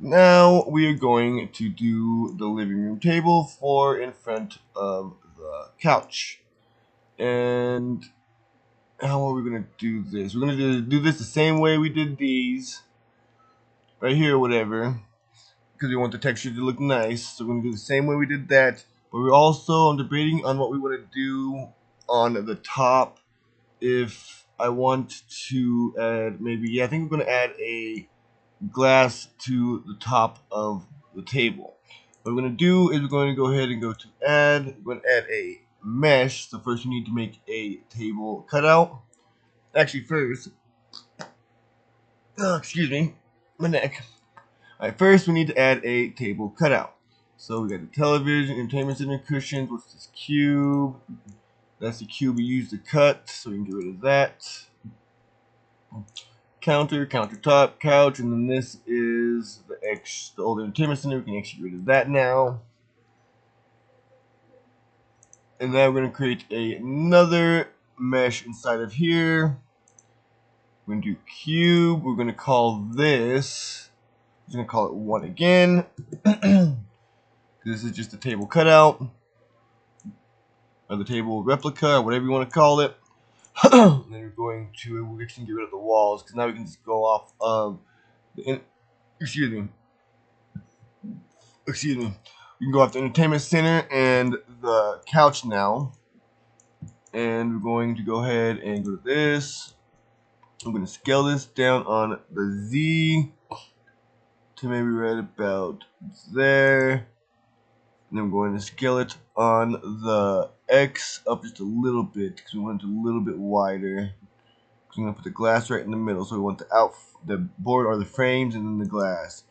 now we are going to do the living room table for in front of the couch. And how are we going to do this? We're going to do this the same way we did these right here or whatever, because we want the texture to look nice. So we're going to do the same way we did that. But we're also, I'm debating on what we want to do on the top. If I want to add maybe, I think we're going to add a glass to the top of the table. What we're going to do is we're going to go ahead and go to add. We're going to add a mesh. So first we need to make a table cutout. Actually first, excuse me, my neck. Alright, first we need to add a table cutout. So we got the television, entertainment center, cushions. What's this cube? That's the cube we used to cut, so we can get rid of that. Counter, countertop, couch, and then this is the old entertainment center. We can actually get rid of that now. And now we're going to create another mesh inside of here. We're going to do cube. We're going to call this, we're going to call it 1 again. This is just a table cutout, or the table replica, or whatever you want to call it. And then we're actually get rid of the walls, because now we can just go off of the, excuse me. We can go off the entertainment center and the couch now. And we're going to go ahead and go to this. I'm going to scale this down on the Z to maybe right about there. And then we're going to scale it on the X up just a little bit, because we want it a little bit wider. I'm going to put the glass right in the middle, so we want the board or the frames and then the glass.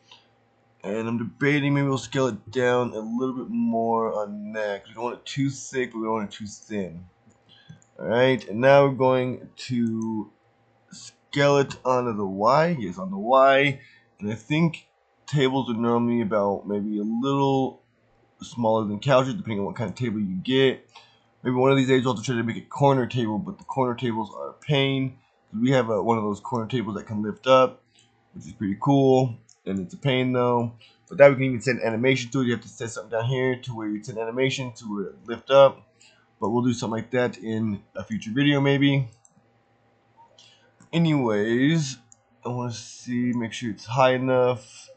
And I'm debating maybe we'll scale it down a little bit more on that, because we don't want it too thick, but we don't want it too thin. Alright, and now we're going to scale it onto the Y. Yes, on the Y. And I think tables are normally about maybe a little smaller than couches, depending on what kind of table you get. Maybe one of these days we'll have to try to make a corner table, but the corner tables are a pain. We have one of those corner tables that can lift up, which is pretty cool, and it's a pain though. But that we can even send animation to it. You have to set something down here to where you send animation to where it lift up. But we'll do something like that in a future video maybe. Anyways, I want to make sure it's high enough.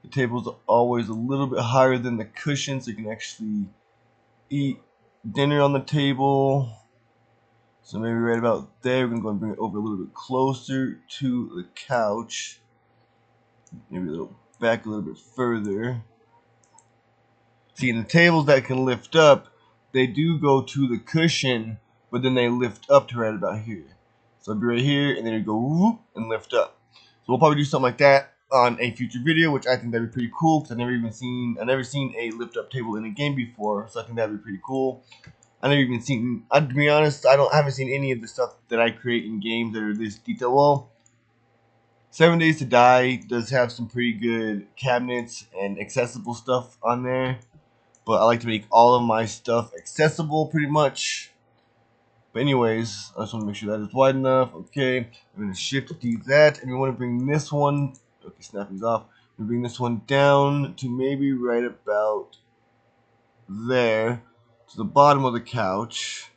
The table's always a little bit higher than the cushion, so you can actually eat dinner on the table. So maybe right about there. We're going to go and bring it over a little bit closer to the couch. Maybe a little back a little bit further. See, in the tables that can lift up, they do go to the cushion, but then they lift up to right about here. So it'll be right here, and then it'll go whoop and lift up. So we'll probably do something like that on a future video, which I think that'd be pretty cool, because I've never seen a lift up table in a game before, so I think that'd be pretty cool. I never even seen, to be honest, I haven't seen any of the stuff that I create in games that are this detailed. Well, 7 Days to Die does have some pretty good cabinets and accessible stuff on there, but I like to make all of my stuff accessible pretty much. But anyways, I just want to make sure that is wide enough. Okay, I'm going to shift that, and we want to bring this one, okay, snapping's off. We bring this one down to maybe right about there, to the bottom of the couch.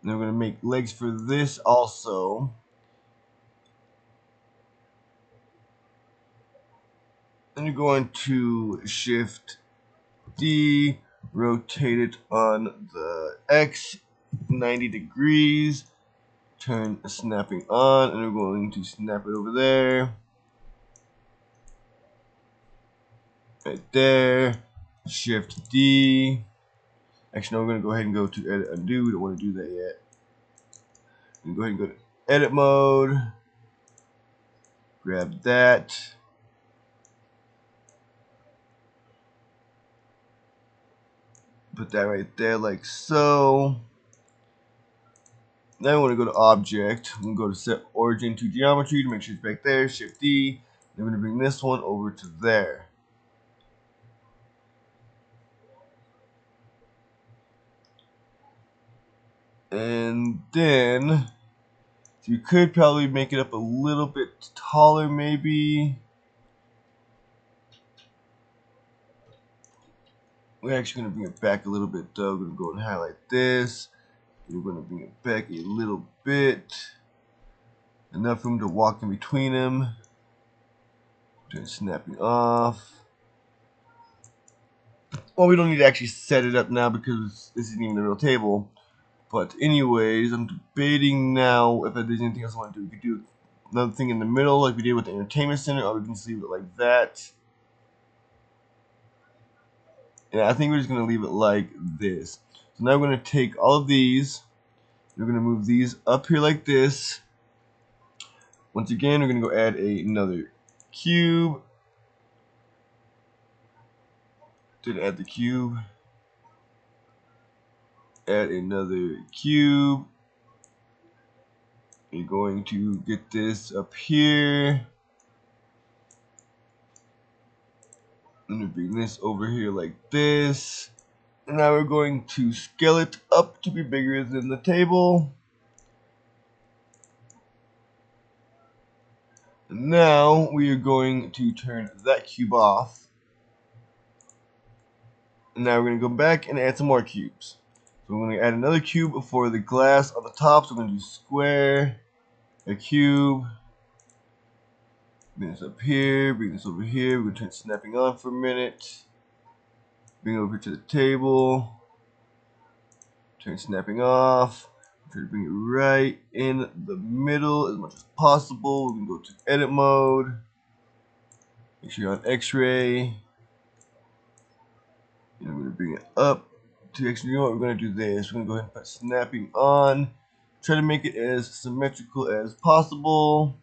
And then we're going to make legs for this also. Then you're going to shift D, rotate it on the X 90 degrees, turn snapping on, and we're going to snap it over there. Right there. Shift D. Actually, no, we're going to go ahead and go to edit undo. We don't want to do that yet. We can go ahead and go to edit mode. Grab that. Put that right there like so. Then we want to go to object. We're going to go to set origin to geometry to make sure it's back there. Shift D. Then we're going to bring this one over to there. And then you could probably make it up a little bit taller maybe. We're actually going to bring it back a little bit though. We're going to go and highlight this. We're going to bring it back a little bit. Enough room to walk in between them. Turn snapping off. Well, we don't need to actually set it up now because this isn't even the real table. But anyways, I'm debating now if there's anything else I want to do. We could do another thing in the middle like we did with the entertainment center, or we can just leave it like that. Yeah, I think we're just going to leave it like this. So now we're going to take all of these. We're going to move these up here like this. Once again, we're going to go add another cube. Didn't add the cube. Add another cube. We're going to get this up here. I'm going to bring this over here like this. And now we're going to scale it up to be bigger than the table. And now we are going to turn that cube off. And now we're going to go back and add some more cubes. So we're going to add another cube for the glass on the top. So we're going to do square, a cube. Bring this up here, bring this over here. We're going to turn snapping on for a minute. Bring it over to the table. Turn snapping off. Try to bring it right in the middle as much as possible. We're going to go to edit mode. Make sure you're on X-ray. And I'm going to bring it up to X-ray. You know what? We're going to do this. We're going to go ahead and put snapping on. Try to make it as symmetrical as possible.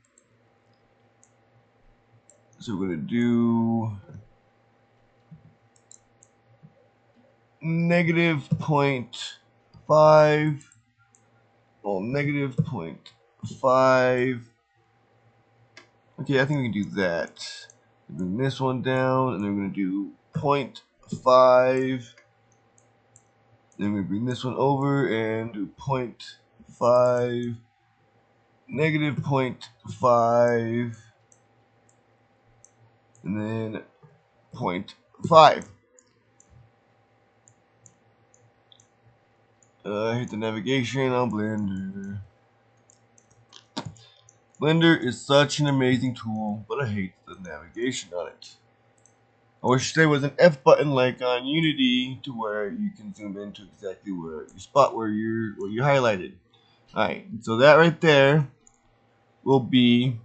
So we're going to do -0.5. Well, -0.5. Okay, I think we can do that. Bring this one down, and then we're going to do 0.5. Then we bring this one over and do 0.5, -0.5, and then 0.5. Hit the navigation on Blender. Blender is such an amazing tool, but I hate the navigation on it. I wish there was an F button like on Unity to where you can zoom into exactly where you spot where you highlighted. Alright, so that right there will be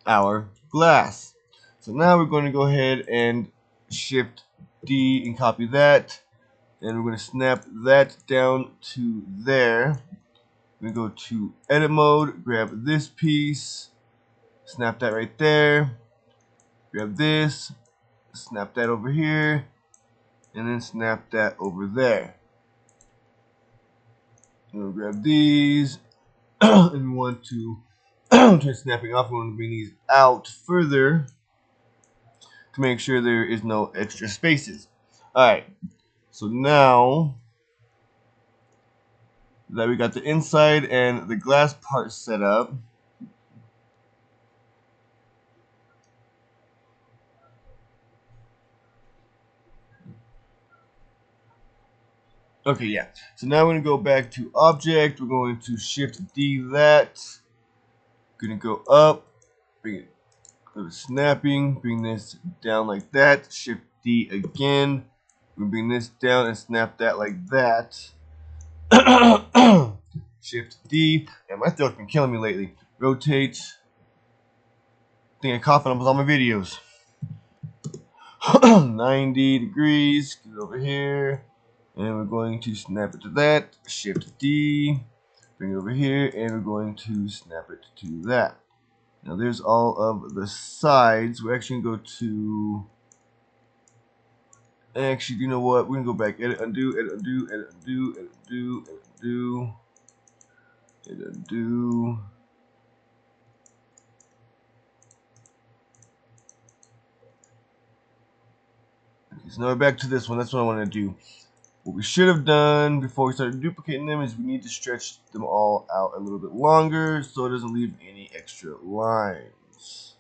our glass. So now we're going to go ahead and Shift D and copy that, and we're going to snap that down to there. We're going to go to edit mode, grab this piece, snap that right there, grab this, snap that over here, and then snap that over there. We'll grab these, and we want to turn snapping off. We want to bring these out further to make sure there is no extra spaces. Alright, so now that we got the inside and the glass part set up, okay, yeah. So now we're going to go back to object. We're going to Shift D that. Going to go up, bring it, go to snapping, bring this down like that. Shift D again. We'll bring this down and snap that like that. Shift D. And my throat's been killing me lately. Rotate. I think I cough on all my videos. 90 degrees. Get over here. And we're going to snap it to that. Shift D. Bring it over here. And we're going to snap it to that. Now there's all of the sides. We're actually going to go to... Actually, you know what? We're going to go back. Edit, undo, edit, undo, edit, undo, edit, undo, edit, undo, edit, undo. Okay, so now we're back to this one. That's what I want to do. What we should have done before we started duplicating them is we need to stretch them all out a little bit longer so it doesn't leave any extra lines.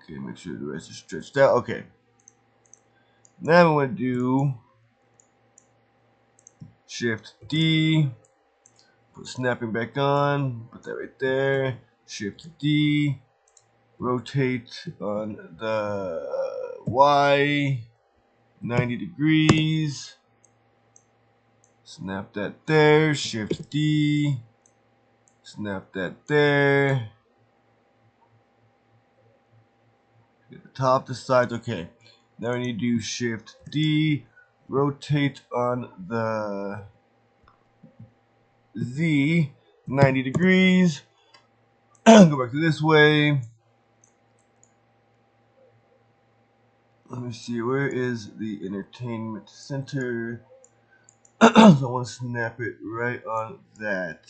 Okay, make sure the rest is stretched out. Okay. Now I'm going to do Shift D, put snapping back on, put that right there. Shift D, rotate on the Y 90 degrees. Snap that there. Shift D, snap that there. Get the top, the sides. Okay. Now I need to do Shift D, rotate on the Z 90 degrees. Go back to this way. Let me see, where is the entertainment center? So I want to snap it right on that.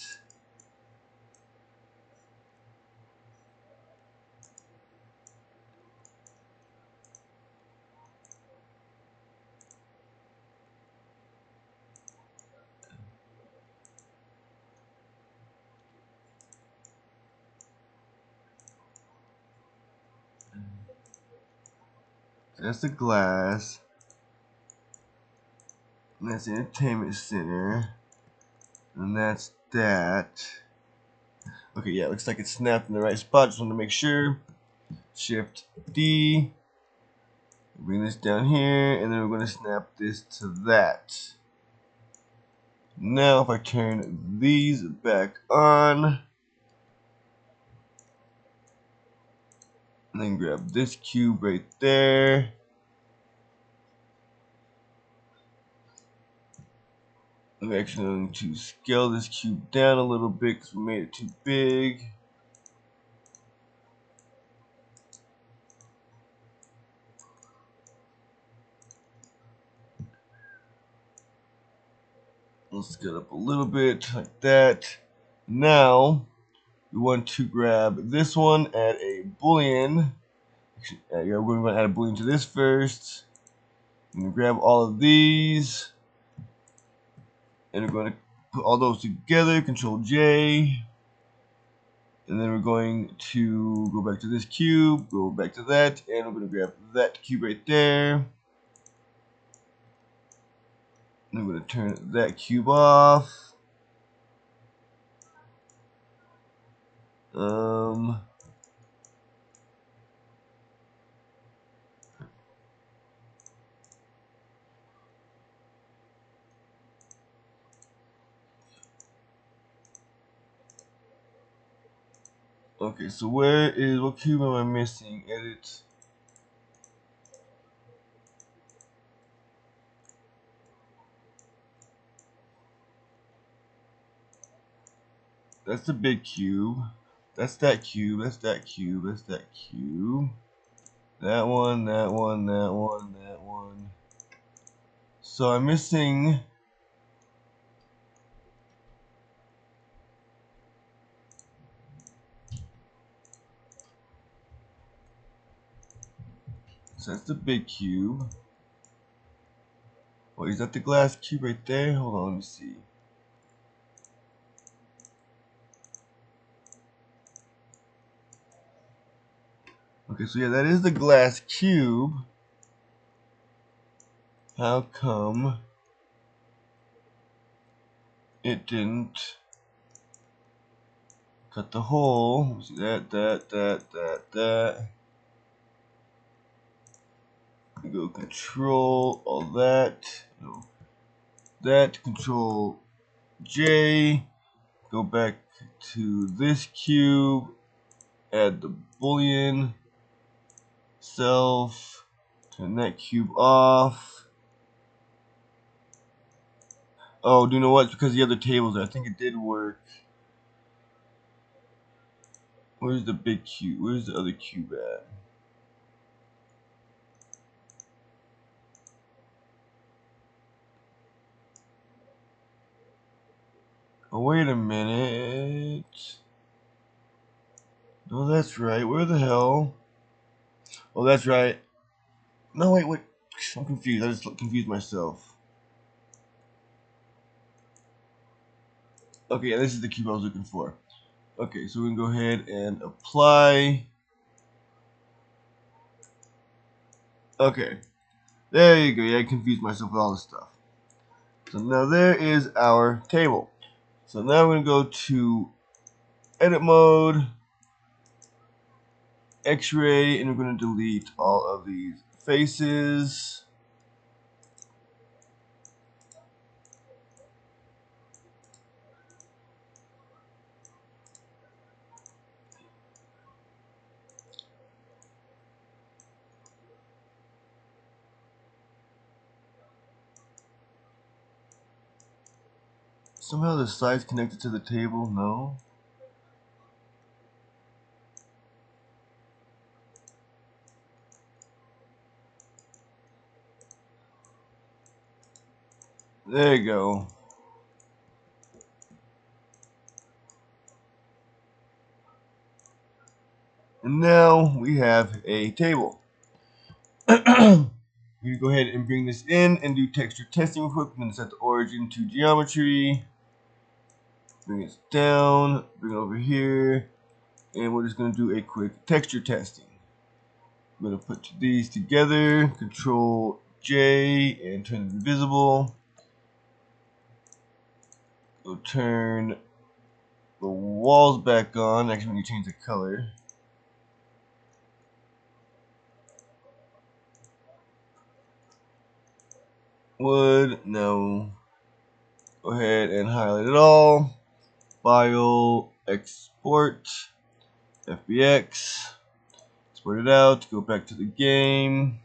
That's the glass. And that's the entertainment center. And that's that. Okay, yeah, looks like it's snapped in the right spot. Just want to make sure. Shift D. Bring this down here, and then we're going to snap this to that. Now, if I turn these back on, and then grab this cube right there. I'm actually going to scale this cube down a little bit because we made it too big. Let's scale up a little bit like that. Now we want to grab this one, add a boolean. Yeah, we're going to add a boolean to this first. And grab all of these, and we're going to put all those together. Control J. And then we're going to go back to this cube, go back to that, and we're going to grab that cube right there. And I'm going to turn that cube off. Okay, so what cube am I missing? Edit. That's the big cube. That's that cube. That's that cube. That's that cube. That one, that one, that one, that one. So I'm missing. So that's the big cube. Wait, is that the glass cube right there? Hold on, let me see. Okay, so yeah, that is the glass cube. How come it didn't cut the hole? See that. Go control all that. No, that control J. Go back to this cube. Add the boolean self. Turn that cube off. Oh, do you know what? Because the other tables there. I think it did work. Where's the big cube? Where's the other cube at? Oh, wait a minute. No, that's right. Where the hell? Oh, that's right. No, wait. I'm confused. I just confused myself. Okay, yeah, this is the cube I was looking for. Okay, so we can go ahead and apply. Okay, there you go. Yeah, I confused myself with all this stuff. So now there is our table. So now we're going to go to edit mode, X-ray, and we're going to delete all of these faces. Somehow the side's connected to the table. No. There you go. And now we have a table. We go ahead and bring this in and do texture testing real quick. I'm going to set the origin to geometry. Bring it down. Bring it over here. And we're just going to do a quick texture testing. I'm going to put these together. Control J and turn it invisible. Go turn the walls back on. Actually, when you change the color. Wood, no. Go ahead and highlight it all. File, export, FBX. Export it out. Go back to the game.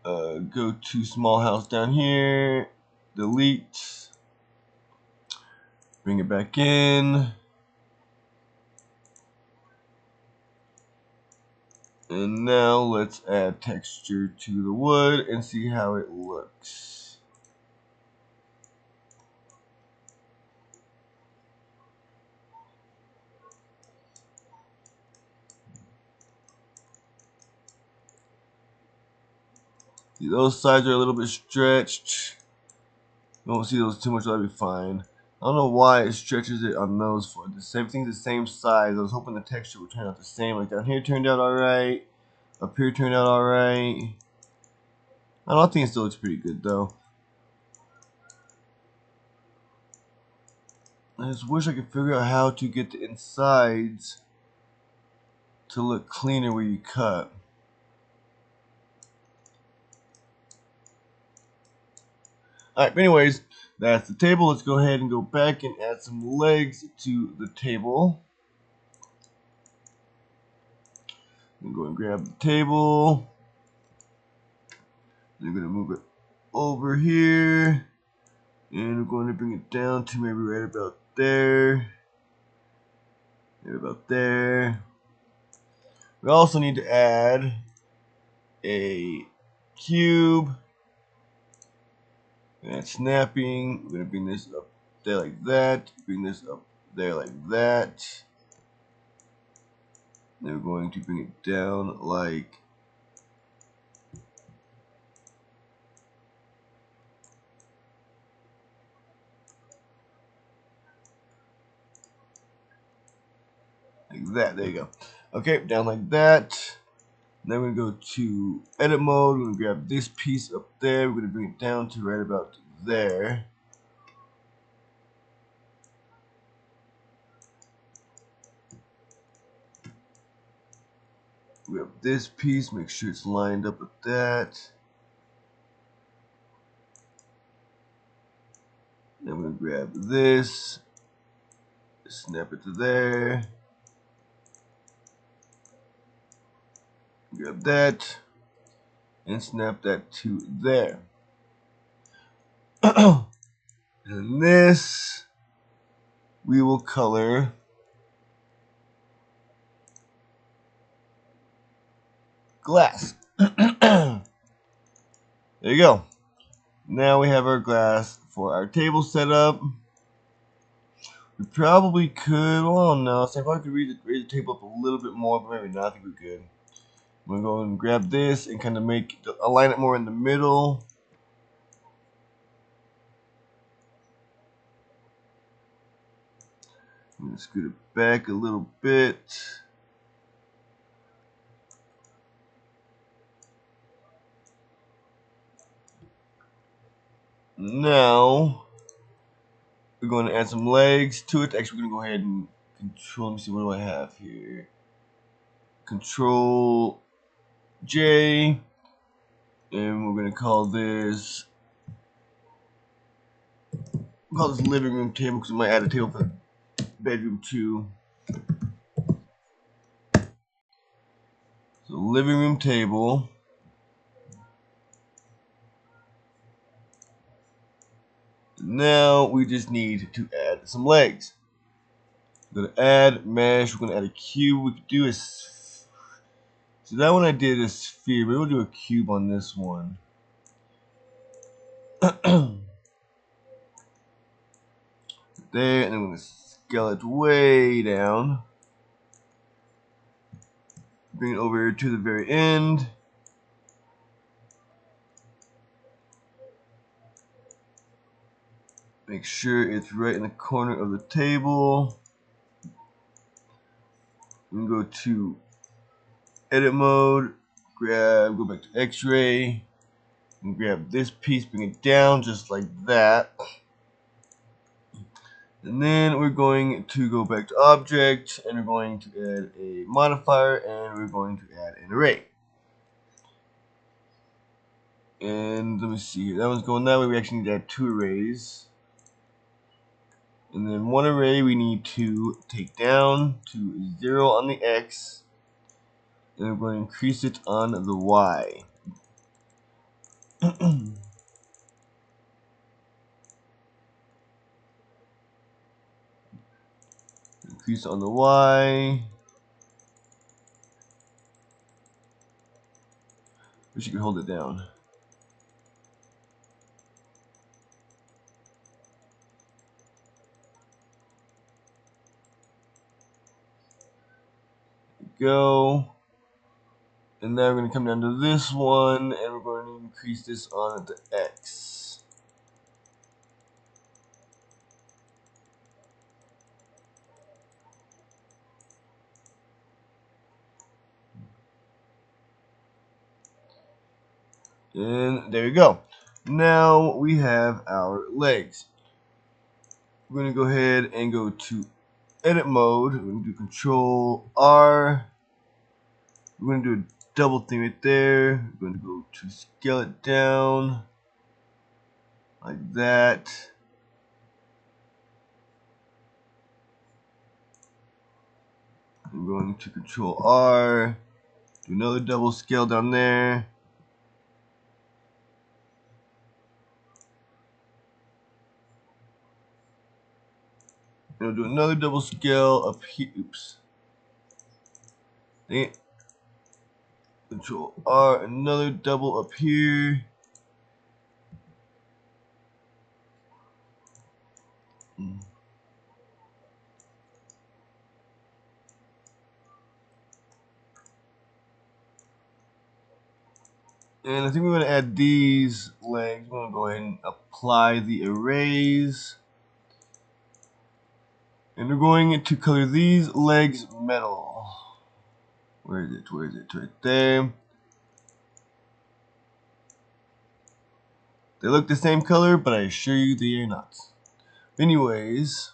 Go to small house down here. Delete. Bring it back in. And now let's add texture to the wood and see how it looks. See, those sides are a little bit stretched. You won't see those too much, that'll be fine. I don't know why it stretches it on those for this. Everything's the same size. I was hoping the texture would turn out the same. Like down here turned out alright. Up here turned out alright. I don't think it still looks pretty good though. I just wish I could figure out how to get the insides to look cleaner where you cut. Alright, but anyways, that's the table. Let's go ahead and go back and add some legs to the table. I'm going to grab the table. I'm going to move it over here. And we're going to bring it down to maybe right about there. Maybe about there. We also need to add a cube. And snapping. We're going to bring this up there like that. Bring this up there like that. Then we're going to bring it down like that. There you go. Okay, down like that. Then we're going to go to edit mode. We're going to grab this piece up there. We're going to bring it down to right about there. We have this piece. Make sure it's lined up with that. Then we're going to grab this. Snap it to there. Grab that. And snap that to there. And this we will color glass. There you go. Now we have our glass for our table set up. We probably could, well no, so if I could raise the table up a little bit more, but maybe not, I think we're good. I'm going to go and grab this and kind of align it more in the middle. I'm going to scoot it back a little bit. Now we're going to add some legs to it. Actually, we're going to go ahead and control. Let me see, what do I have here? Control J, and we're going to call this living room table, because we might add a table for the bedroom too. So living room table. Now we just need to add some legs. We're going to add mesh. We're going to add a cube. We could do a. So that one I did a sphere, but we'll do a cube on this one. There, and I'm going to scale it way down. Bring it over to the very end. Make sure it's right in the corner of the table. And go to edit mode, go back to X-ray, and grab this piece, bring it down just like that. And then we're going to go back to object, and we're going to add a modifier, and we're going to add an array. And let me see here, that one's going that way. We actually need to add 2 arrays. And then one array we need to take down to 0 on the X, and we're going to increase it on the Y. Increase on the Y. Wish you could hold it down. Go. And now we're going to come down to this one, and we're going to increase this on the X. And there you go. Now we have our legs. We're going to go ahead and go to edit mode. We're going to do Control R. We're going to do a double thing right there. We're going to go to scale it down like that. I'm going to Control R. Do another double scale down there. And we'll do another double scale up here. Oops. Dang it. Control R, another double up here. And I think we're going to add these legs. We're going to go ahead and apply the arrays. And we're going to color these legs metal. Where is it? Where is it? Right there. They look the same color, but I assure you they are not. Anyways,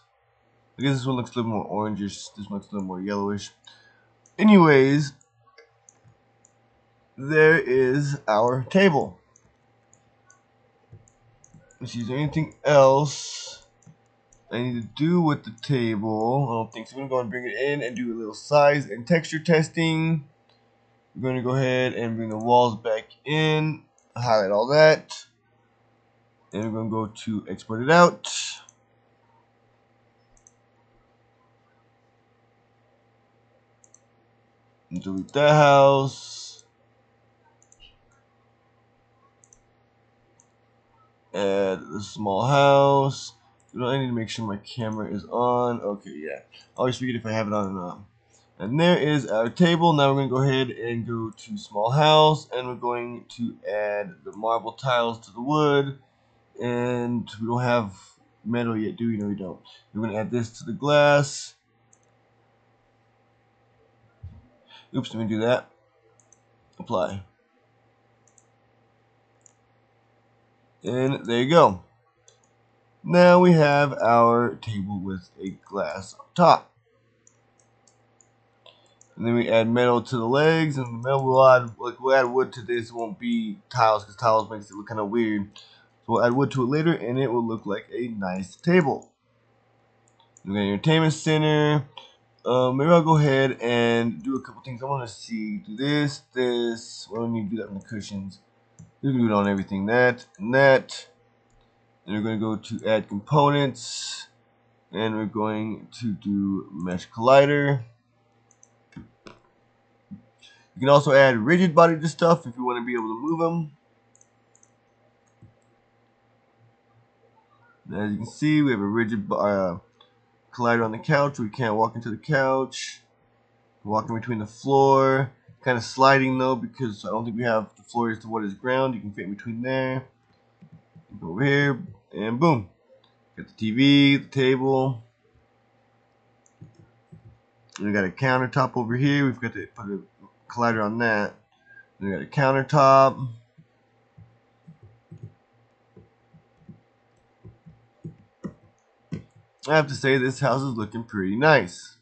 I guess this one looks a little more orangish. This one looks a little more yellowish. Anyways, there is our table. Let's see, is there anything else I need to do with the table? I don't think so. I'm going to go and bring it in and do a little size and texture testing. We're going to go ahead and bring the walls back in, highlight all that, and we're going to go to export it out. And delete that house. Add the small house. I need to make sure my camera is on. Okay, yeah. I always forget if I have it on or not. And there is our table. Now we're going to go ahead and go to small house, and we're going to add the marble tiles to the wood. And we don't have metal yet, do we? No, we don't. We're going to add this to the glass. Oops, let me do that. Apply. And there you go. Now we have our table with a glass on top. And then we add metal to the legs, and the metal we'll add wood to this. It won't be tiles because tiles makes it look kind of weird. So we'll add wood to it later, and it will look like a nice table. We got an entertainment center. Maybe I'll go ahead and do a couple things. I want to see, do this. Well, I need to do that on the cushions. You can do it on everything. That, and that. And we're going to go to add components, and we're going to do mesh collider. You can also add rigid body to stuff if you want to be able to move them. And as you can see, we have a rigid collider on the couch. We can't walk into the couch. Walking between the floor. Kind of sliding though, because I don't think we have the floor is to what is ground. You can fit in between there. Go over here, and boom. Got the TV, the table. And we got a countertop over here. We've got to put a collider on that. And we got a countertop. I have to say this house is looking pretty nice.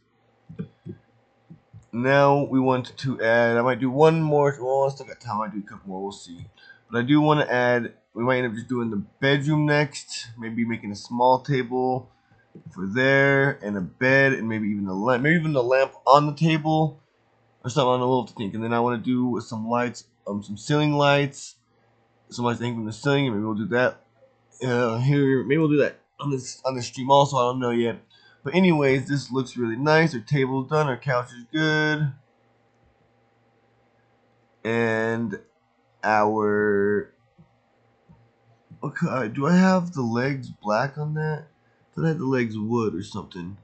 Now we want to add, I might do one more, well I still got time, I might do a couple more, we'll see. But I do want to add, we might end up just doing the bedroom next, maybe making a small table for there, and a bed, and maybe even the lamp on the table, or something on the little to think. And then I want to do some lights, some ceiling lights, some lights hanging from the ceiling, and maybe we'll do that here, maybe we'll do that on this stream also, I don't know yet. But anyways, this looks really nice. Our table's done. Our couch is good. And our... Okay, do I have the legs black on that? I thought I had the legs wood or something.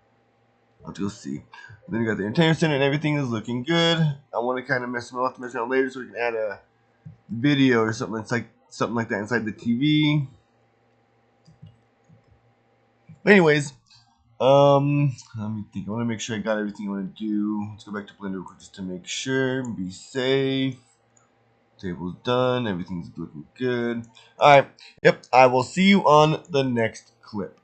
I'll have to go see. And then we got the entertainment center and everything is looking good. I want to kind of mess them up to mess around later so we can add a video or something like that inside the TV. But anyways, let me think. I want to make sure I got everything I want to do. Let's go back to Blender real quick just to make sure. Be safe. Table's done. Everything's looking good. Alright. Yep. I will see you on the next clip.